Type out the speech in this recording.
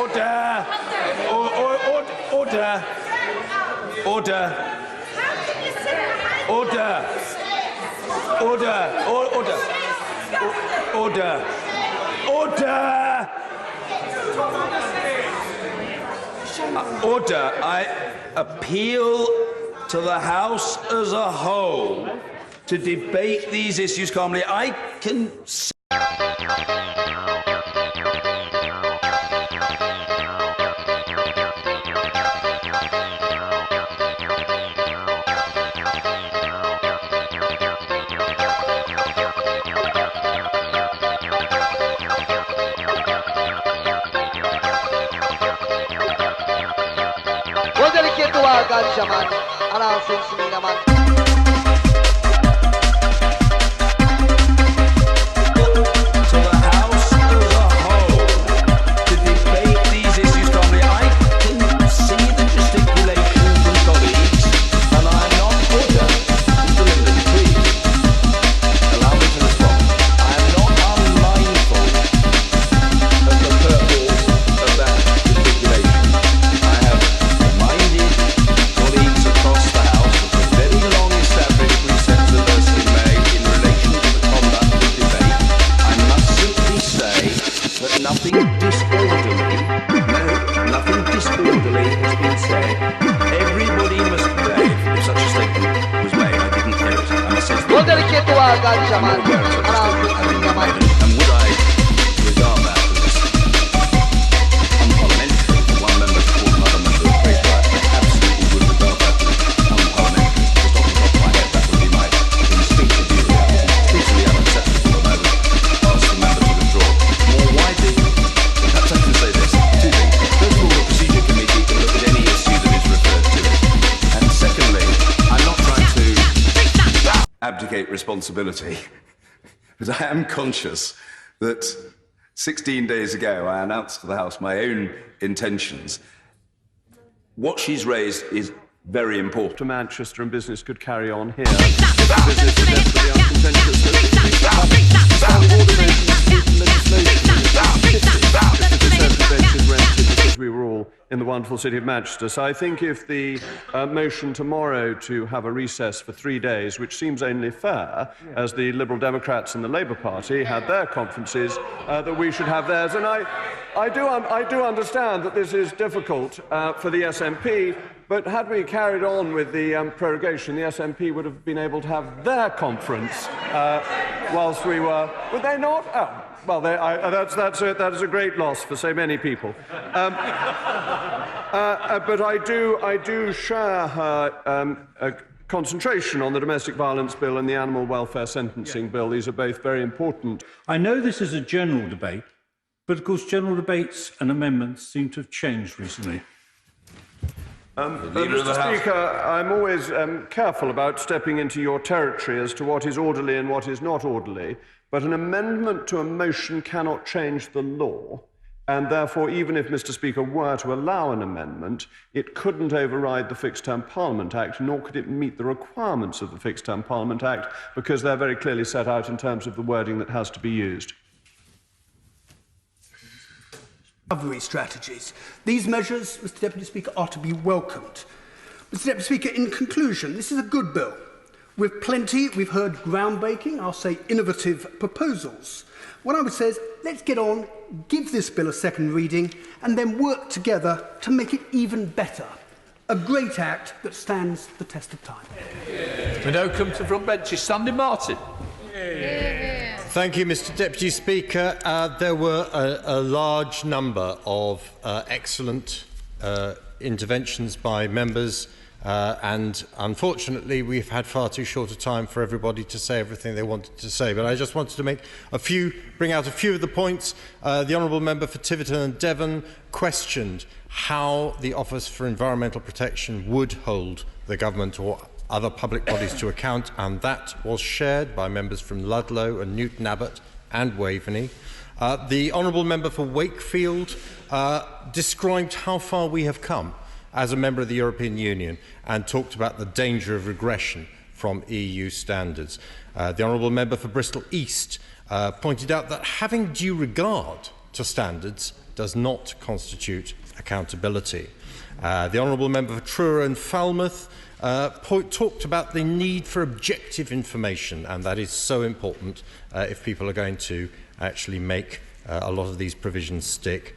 Order! Order! Order! Order! Order! Order! Order! Order! Order! I appeal to the House as a whole to debate these issues calmly. I can. Zaman announcing naman. To the House as a whole to debate these issues calmly. I can see the gesticulation from colleagues, and I'm not order. Mr. Linden, please allow me to respond. I am not unmindful of the purpose of that gesticulation. I have reminded colleagues across the House of the very long-established precepts of Ursula May in relation to the conduct of debate. I must simply say that nothing disorderly has been said. Everybody must pray. If such a statement was made, I didn't hear it. I must say I'm aware of such a statement having been made. And would I regard that as unparliamentary for one member to call another member a traitor? I absolutely would regard that as unparliamentary. Just off the top of my head, that would be my instinctive view. Completely unacceptable, and I would ask the member to withdraw. More widely, perhaps I can say this. Two things. First of all, the procedure committee can look at any issue that is referred to it. And secondly, I'm not trying to abdicate responsibility, but I am conscious that 16 days ago I announced to the House my own intentions. What she's raised is very important. To Manchester and business could carry on here. Business is desperately uncontentious. Because we were all in the wonderful city of Manchester. So I think if the motion tomorrow to have a recess for 3 days, which seems only fair, as the Liberal Democrats and the Labour Party had their conferences, that we should have theirs. And I do understand that this is difficult for the SNP, but had we carried on with the prorogation, the SNP would have been able to have their conference whilst we were. Would they not? Oh. Well, that is a great loss for so many people. But I do share her concentration on the domestic violence bill and the animal welfare sentencing bill. These are both very important. I know this is a general debate, but of course general debates and amendments seem to have changed recently. Mr. Speaker, I'm always careful about stepping into your territory as to what is orderly and what is not orderly, but an amendment to a motion cannot change the law, and therefore, even if Mr. Speaker were to allow an amendment, it couldn't override the Fixed Term Parliament Act, nor could it meet the requirements of the Fixed Term Parliament Act, because they're very clearly set out in terms of the wording that has to be used. Recovery strategies. These measures, Mr. Deputy Speaker, are to be welcomed. Mr. Deputy Speaker, in conclusion, this is a good bill. We've heard groundbreaking, I'll say innovative proposals. What I would say is, let's get on, give this bill a second reading, and then work together to make it even better. A great act that stands the test of time. We now come to front benches. Sandy Martin. Thank you, Mr. Deputy Speaker. There were a large number of excellent interventions by members, and unfortunately we've had far too short a time for everybody to say everything they wanted to say. But I just wanted to bring out a few of the points. The Honourable Member for Tiverton and Devon questioned how the Office for Environmental Protection would hold the government or other public bodies to account, and that was shared by members from Ludlow and Newton Abbot and Waveney. The Honourable Member for Wakefield described how far we have come as a member of the European Union and talked about the danger of regression from EU standards. The Honourable Member for Bristol East pointed out that having due regard to standards does not constitute accountability. The Honourable Member for Truro and Falmouth talked about the need for objective information, and that is so important if people are going to actually make a lot of these provisions stick.